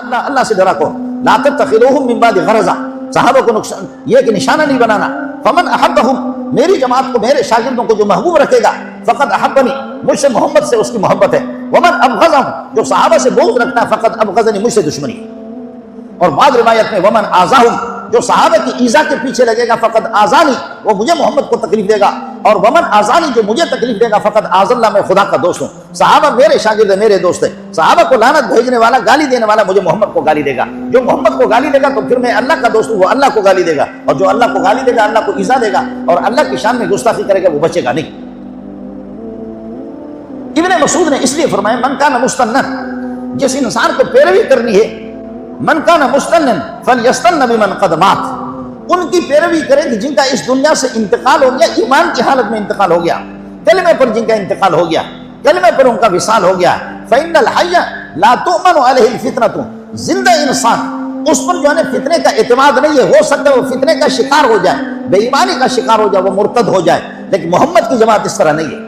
اللہ اللہ سے ڈرا کرو، لا تتخذوہم من بعد غرضا، صحابہ کو نقصان یہ کہ نشانہ نہیں بنانا. فمن احبہم، میری جماعت کو میرے شاگردوں کو جو محبوب رکھے گا، فقط احبنی، مجھ سے محمد سے اس کی محبت ہے. ومن ابغضہم، جو صحابہ سے بغض رکھنا ہے، فقط ابغضنی، مجھ سے دشمنی. اور بعض روایت میں ومن آذاہم، جو صحابہ کی ایذا کے پیچھے لگے گا، فقط آذانی، وہ مجھے محمد کو تکلیف دے گا. اور ومن آذانی، جو مجھے تکلیف دے گا، فقط آذ اللہ، میں خدا کا دوست ہوں. صحابہ میرے شاگرد ہیں، میرے دوست ہیں. صحابہ کو لعنت بھیجنے والا، گالی دینے والا مجھے محمد کو گالی دے گا. جو محمد کو گالی دے گا تو پھر میں اللہ کا دوست ہوں، وہ اللہ کو گالی دے گا. اور جو اللہ کو گالی دے گا، اللہ کو ایذا دے گا اور اللہ کی شان میں گستاخی کرے گا، وہ بچے گا نہیں. ابن مسعود نے اس لیے فرمایا من کان مستنن، جس انسان کو پیروی کرنی ہے، من کان مستنن فلیستن بمن قد مات، ان کی پیروی کرے کہ جن کا اس دنیا سے انتقال ہو گیا، ایمان کی حالت میں انتقال ہو گیا، کلمے پر جن کا انتقال ہو گیا، کلمے پر ان کا وصال ہو گیا. فإن الحي لا تؤمن عليه الفتنة، زندہ انسان اس پر جو ہے فتنے کا اعتماد نہیں ہے. ہو سکتا ہے وہ فتنے کا شکار ہو جائے، بے ایمانی کا شکار ہو جائے، وہ مرتد ہو جائے، لیکن محمد کی جماعت اس طرح نہیں ہے.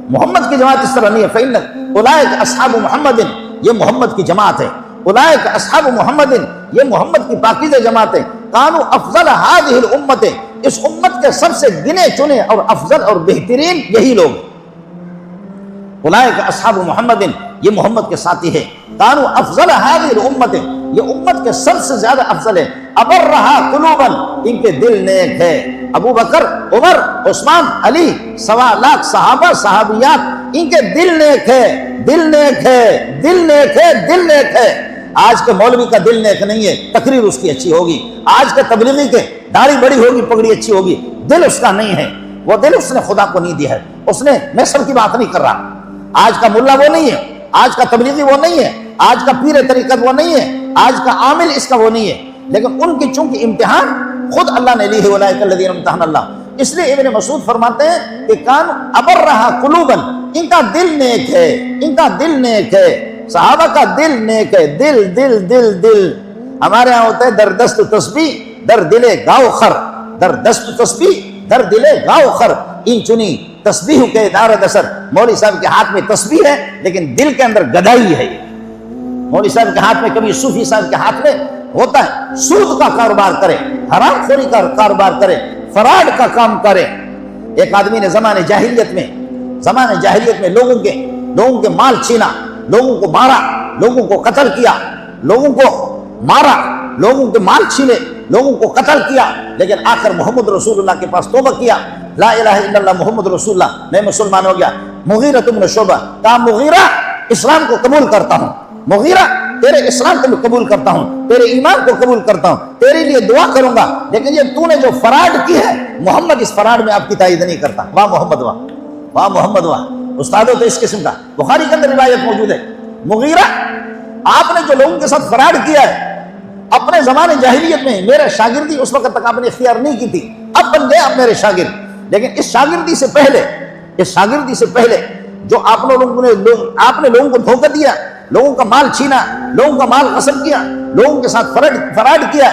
محمد کی جماعت اس طرح نہیں ہے. فإن أولئك أصحاب محمد، یہ محمد کی جماعت ہے. اولئک اصحاب محمد، یہ محمد کی پاکیزہ جماعت ہے. کانوا افضل هذه الامت، اس امت کے سب سے گنے چنے اور افضل اور بہترین یہی لوگ. اولئک اصحاب محمد، یہ محمد کے ساتھی ہے. کانوا افضل هذه الامت، یہ امت کے سب سے زیادہ افضل ہے. ابرها قلوبا، ان کے دل نیک ہے. ابو بکر، عمر، عثمان، علی، 1.25 لاکھ صحابہ صحابیات، ان کے دل نیک ہے، دل نیک ہے، دل نیک ہے، دل نیک ہے. آج کے مولوی کا دل نیک نہیں ہے، تقریر اس کی اچھی ہوگی. آج کے تبلیغی کے داڑھی بڑی ہوگی، پگڑی اچھی ہوگی، دل اس کا نہیں ہے. وہ دل اس نے خدا کو نہیں دیا ہے. اس نے، میں سب کی بات نہیں کر رہا، آج کا ملا وہ نہیں ہے، آج کا تبلیغی وہ نہیں ہے، آج کا پیر طریقت وہ نہیں ہے، آج کا عامل اس کا وہ نہیں ہے. لیکن ان کی چونکہ امتحان خود اللہ نے لی ہے. اولئک الذین امتحن اللہ. اس لیے ابن مسعود فرماتے ہیں کہ کان ابرہا قلوبا، ان کا دل نیک ہے، ان کا دل نیک ہے. صحابہ کا دل نیک ہے. دل دل دل دل ہمارے ہاں ہوتا ہے در دست تسبیح در دل گاؤ خر، در دست تسبیح در دل گاؤ خر. ان چنی تسبیح کے دار دسر، مولوی صاحب کے ہاتھ میں تسبیح ہے لیکن دل کے اندر گدائی ہے. مولوی صاحب کے ہاتھ میں، کبھی صوفی صاحب کے ہاتھ میں ہوتا ہے سود کا کاروبار کرے، حرام خوری کا کاروبار کرے، فراڈ کا کام کرے. ایک آدمی نے زمانے جاہلیت میں لوگوں کے مال چھینا، لوگوں کو مارا، لوگوں کو قتل کیا، لوگوں کو مارا، لوگوں کے مال چھینے، لوگوں کو قتل کیا. لیکن آخر محمد رسول اللہ کے پاس توبہ کیا، لا الہ الا اللہ محمد رسول اللہ، میں مسلمان ہو گیا. مغیرہ بن شعبہ کہا، مغیرہ اسلام کو قبول کرتا ہوں، مغیرہ تیرے اسلام کو قبول کرتا ہوں، تیرے ایمان کو قبول کرتا ہوں، تیرے لیے دعا کروں گا، لیکن یہ تو نے جو فراڈ کی ہے، محمد اس فراڈ میں آپ کی تائید نہیں کرتا. واہ محمد واہ، واہ محمد واہ. استادوں تو اس قسم کا بخاری کے اندر روایت موجود ہے. مغیرہ، آپ نے جو لوگوں کے ساتھ فراڈ کیا ہے، اپنے زمانے جاہلیت میں میرے شاگردی اس وقت تک آپ نے اختیار نہیں کی تھی، اب بن گئے آپ میرے شاگرد. لیکن اس شاگردی سے پہلے جو آپ نے لوگوں کو دھوکہ دیا، لوگوں کا مال چھینا، لوگوں کا مال غصب کیا، لوگوں کے ساتھ فراڈ کیا،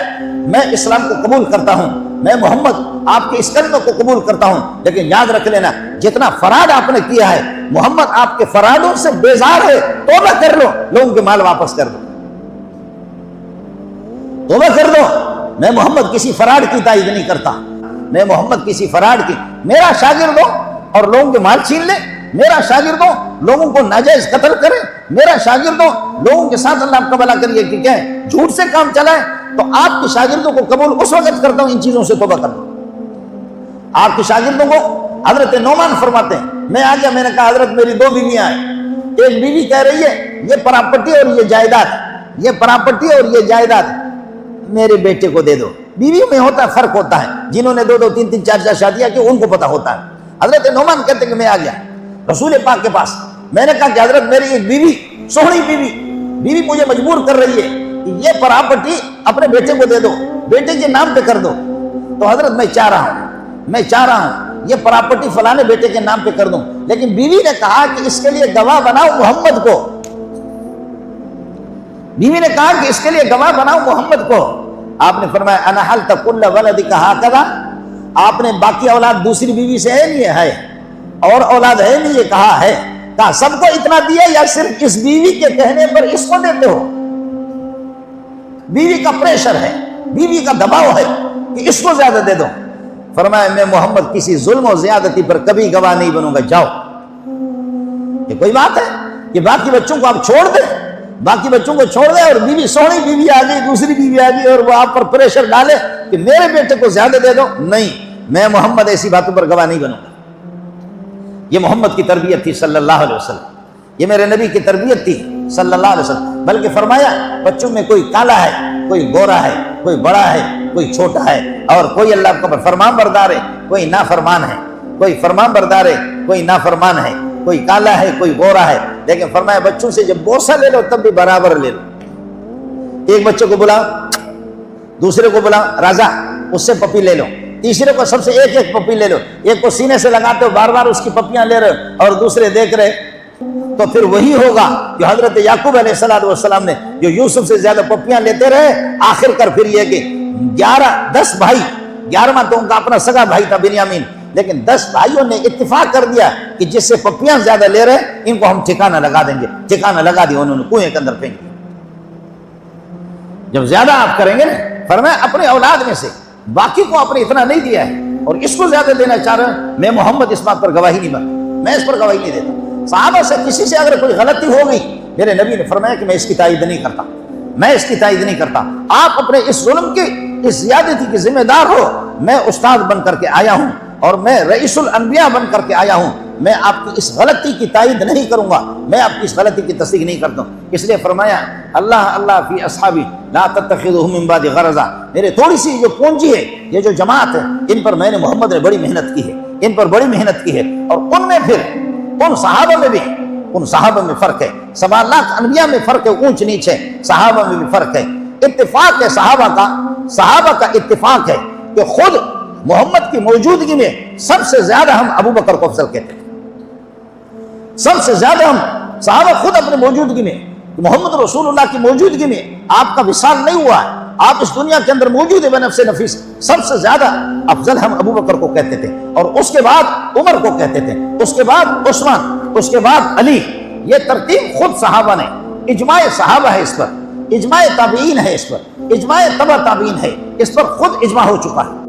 میں اسلام کو قبول کرتا ہوں، میں محمد آپ کے اس کلمے کو قبول کرتا ہوں. لیکن یاد رکھ لینا، جتنا فراڈ آپ نے کیا ہے، محمد آپ کے فرادوں سے بیزار ہے. توبہ کر لو، لوگوں کے مال واپس کر دو، توبہ کر دو. میں محمد کسی فراڈ کی تائید نہیں کرتا، میں محمد کسی فراڈ کی. میرا شاگرد ہو اور لوگوں کے مال چھین لے، میرا شاگرد ہو لوگوں کو ناجائز قتل کرے، میرا شاگرد ہو لوگوں کے ساتھ اللہ آپ کا بھلا کریے کہ کیا ہے جھوٹ سے کام چلائے، تو آپ کے شاگردوں کو قبول اس وقت کرتا ہوں ان چیزوں سے توبہ کر لو. آپ کے شاگردوں کو حضرت نعمان فرماتے ہیں، میں آ گیا، میں نے کہا حضرت میری 2 بیویاں ہیں. ایک بیوی کہہ رہی ہے یہ پراپرٹی اور یہ جائیداد، یہ پراپرٹی اور یہ جائیداد میرے بیٹے کو دے دو. بیوی میں ہوتا ہے، فرق ہوتا ہے. جنہوں نے 2 3 3 4 شادیاں کی ان کو پتا ہوتا ہے. حضرت نعمان کہتے ہیں کہ میں آ گیا رسول پاک کے پاس، میں نے کہا کہ حضرت میری ایک بیوی، سوہنی بیوی مجھے مجبور کر رہی ہے کہ یہ پراپرٹی اپنے بیٹے کو دے دو، بیٹے کے نام پہ کر دو. تو حضرت میں چاہ رہا ہوں یہ پراپرٹی فلانے بیٹے کے نام پہ کر دوں. لیکن بیوی نے کہا کہ اس کے لیے گواہ بناؤ محمد کو. بیوی نے کہا کہ اس کے لیے گواہ بناؤ محمد کو. آپ نے فرمایا انا حلت کل ولدک ہکذا، آپ نے باقی اولاد دوسری بیوی سے ہے نہیں ہے اور اولاد ہے نہیں، یہ کہا ہے. کہا سب کو اتنا دیا یا صرف اس بیوی کے کہنے پر اس کو دیتے ہو؟ بیوی کا پریشر ہے، بیوی کا دباؤ ہے کہ اس کو زیادہ دے دو، فرمایا میں محمد کسی ظلم و زیادتی پر کبھی گواہ نہیں بنوں گا، جاؤ۔ یہ کوئی بات ہے کہ باقی بچوں کو آپ چھوڑ دیں، باقی بچوں کو چھوڑ دیں اور بیوی سونی بیوی آ گئی، دوسری بیوی آ گئی اور وہ آپ پر پریشر ڈالے کہ میرے بیٹے کو زیادہ دے دو؟ نہیں، میں محمد ایسی باتوں پر گواہ نہیں بنوں گا۔ یہ محمد کی تربیت تھی صلی اللہ علیہ وسلم، یہ میرے نبی کی تربیت تھی صلی اللہ علیہ وسلم۔ بلکہ فرمایا بچوں میں کوئی کالا ہے، کوئی گورا ہے، کوئی بڑا ہے، کوئی چھوٹا ہے، اور کوئی اللہ کا فرمان بردار ہے، کوئی نافرمان ہے، کوئی فرمان بردار ہے، کوئی نافرمان ہے، کوئی کالا ہے، کوئی گورا ہے، لیکن فرمایا بچوں سے جب بوسہ لے لو تب بھی برابر لے لو۔ ایک بچے کو بلاؤ، دوسرے کو بلاؤ، راجا اس سے پپی لے لو، تیسرے کو سب سے ایک ایک پپی لے لو، ایک کو سینے سے لگاتے ہو بار بار اس کی پپیاں لے رہے اور دوسرے دیکھ رہے، تو پھر وہی ہوگا جو حضرت یعقوب علیہ السلام نے جو یوسف سے زیادہ پپیاں لیتے رہے، آخر کر پھر یہ کہ 10 بھائی، 11واں تو ان کا اپنا سگا بھائی تھا بنیامین، لیکن 10 بھائیوں نے اتفاق کر دیا کہ جس سے پپیاں زیادہ لے رہے ان کو ہم ٹھکانہ لگا دیں گے، ٹھکانہ لگا دیا، انہوں نے کنویں کے اندر پھینک دیا۔ جب زیادہ آپ کریں گے نا، فرمایا اپنے اولاد میں سے باقی کو آپ نے اتنا نہیں دیا ہے اور اس کو زیادہ دینا چاہ رہے ہیں، میں محمد اس بات پر گواہی نہیں بنتا، میں اس پر گواہی نہیں دیتا۔ صحابہ سے کسی سے اگر کوئی غلطی ہو گئی، میرے نبی نے فرمایا کہ میں اس کی تائید نہیں کرتا، میں اس کی تائید نہیں کرتا، آپ اپنے اس ظلم کی، اس زیادتی کی ذمہ دار ہو، میں استاد بن کر کے آیا ہوں اور میں رئیس الانبیاء بن کر کے آیا ہوں، میں آپ کی اس غلطی کی تائید نہیں کروں گا، میں آپ کی اس غلطی کی تصدیق نہیں کرتا ہوں۔ اس لیے فرمایا اللہ فی اصحابی لا تتخذوهم من بعد غرضا، میرے تھوڑی سی جو پونجی ہے، یہ جو جماعت ہے، ان پر میں نے محمد نے بڑی محنت کی ہے، ان پر بڑی محنت کی ہے، اور ان میں پھر ان صحابہ میں بھی، ان صحابہ میں فرق ہے، 7 لاکھ انبیاء میں فرق ہے، اونچ نیچ ہے، صحابہ میں بھی فرق ہے۔ اتفاق ہے صحابہ کا اتفاق ہے کہ خود محمد کی موجودگی میں سب سے زیادہ ہم ابو بکر کو افضل کہتے ہیں، سب سے زیادہ ہم صحابہ خود اپنے موجودگی میں، محمد رسول اللہ کی موجودگی میں آپ کا وصال نہیں ہوا ہے، آپ اس دنیا کے اندر موجود ہے بنفس نفیس، سب سے زیادہ افضل ہم ابو بکر کو کہتے تھے، اور اس کے بعد عمر کو کہتے تھے، اس کے بعد عثمان، اس کے بعد علی۔ یہ ترتیب خود صحابہ نے، اجماع صحابہ ہے اس پر، اجماع تابعین ہے اس پر، اجماع تبع تابعین ہے اس پر، خود اجماع ہو چکا ہے۔